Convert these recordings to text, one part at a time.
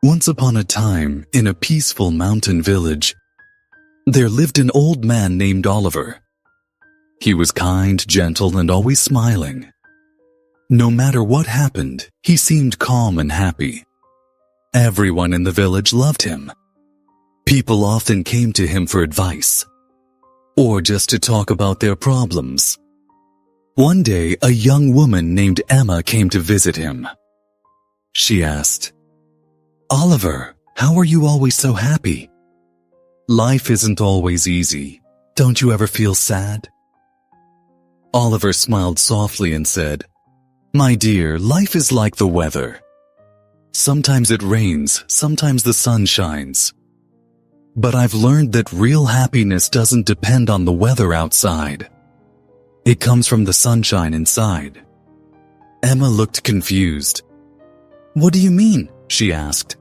Once upon a time, in a peaceful mountain village, there lived an old man named Oliver. He was kind, gentle, and always smiling. No matter what happened, he seemed calm and happy. Everyone in the village loved him. People often came to him for advice, or just to talk about their problems. One day, a young woman named Emma came to visit him. She asked, "Oliver, how are you always so happy? Life isn't always easy. Don't you ever feel sad?" Oliver smiled softly and said, "My dear, life is like the weather. Sometimes it rains, sometimes the sun shines. But I've learned that real happiness doesn't depend on the weather outside. It comes from the sunshine inside." Emma looked confused. "What do you mean?" she asked.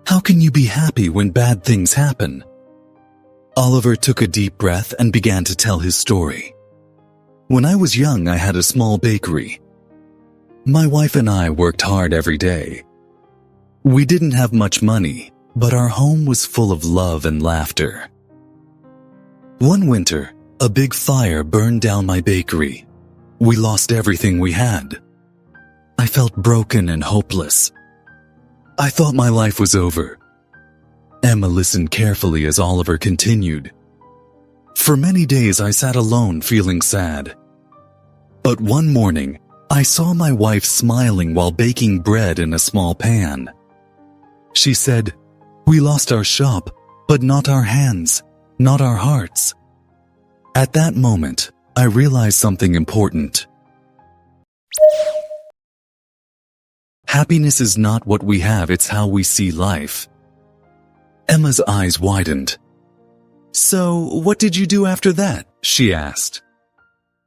"How can you be happy when bad things happen?" Oliver took a deep breath and began to tell his story. "When I was young, I had a small bakery. My wife and I worked hard every day. We didn't have much money, but our home was full of love and laughter. One winter, a big fire burned down my bakery. We lost everything we had. I felt broken and hopeless. I thought my life was over." Emma listened carefully as Oliver continued. "For many days I sat alone feeling sad. But one morning, I saw my wife smiling while baking bread in a small pan. She said, 'We lost our shop, but not our hands, not our hearts.' At that moment, I realized something important. Happiness is not what we have, it's how we see life." Emma's eyes widened. "So, what did you do after that?" she asked.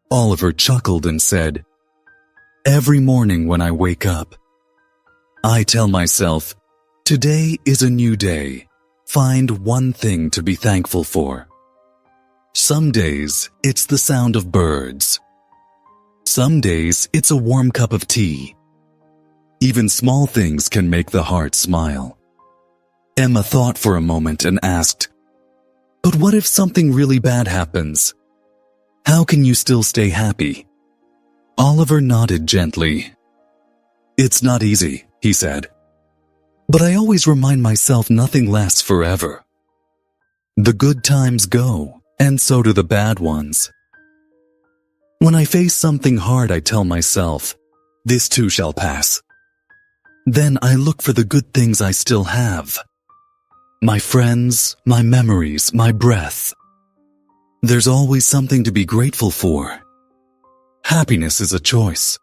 Oliver chuckled and said, "Every morning when I wake up, I tell myself, today is a new day. Find one thing to be thankful for. Some days, it's the sound of birds. Some days, it's a warm cup of tea. Even small things can make the heart smile." Emma thought for a moment and asked, "But what if something really bad happens? How can you still stay happy?" Oliver nodded gently. "It's not easy," he said. "But I always remind myself nothing lasts forever. The good times go, and so do the bad ones. When I face something hard, I tell myself, this too shall pass. Then I look for the good things I still have. My friends, my memories, my breath. There's always something to be grateful for. Happiness is a choice.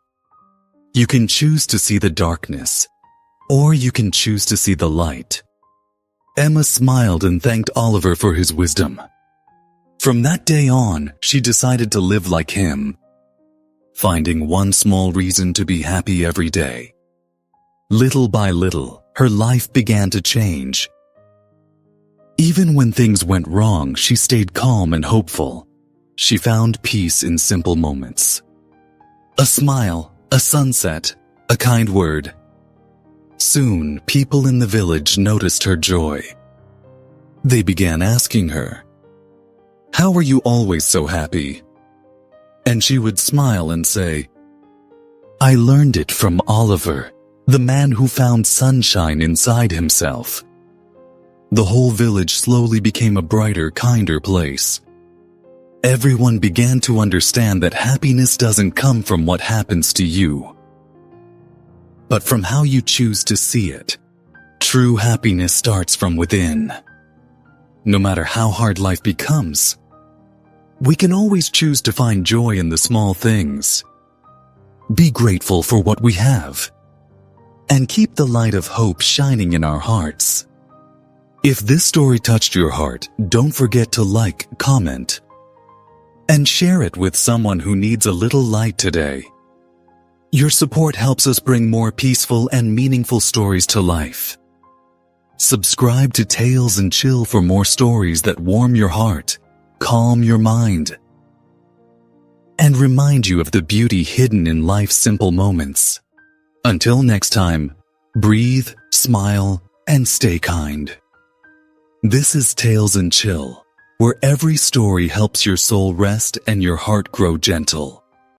You can choose to see the darkness, or you can choose to see the light." Emma smiled and thanked Oliver for his wisdom. From that day on, she decided to live like him, finding one small reason to be happy every day. Little by little, her life began to change. Even when things went wrong, she stayed calm and hopeful. She found peace in simple moments. A smile, a sunset, a kind word. Soon, people in the village noticed her joy. They began asking her, "How are you always so happy?" And she would smile and say, "I learned it from Oliver, the man who found sunshine inside himself." The whole village slowly became a brighter, kinder place. Everyone began to understand that happiness doesn't come from what happens to you, but from how you choose to see it. True happiness starts from within. No matter how hard life becomes, we can always choose to find joy in the small things. Be grateful for what we have, and keep the light of hope shining in our hearts. If this story touched your heart, don't forget to like, comment, and share it with someone who needs a little light today. Your support helps us bring more peaceful and meaningful stories to life. Subscribe to Tales and Chill for more stories that warm your heart, calm your mind, and remind you of the beauty hidden in life's simple moments. Until next time, breathe, smile, and stay kind. This is Tales and Chill, where every story helps your soul rest and your heart grow gentle.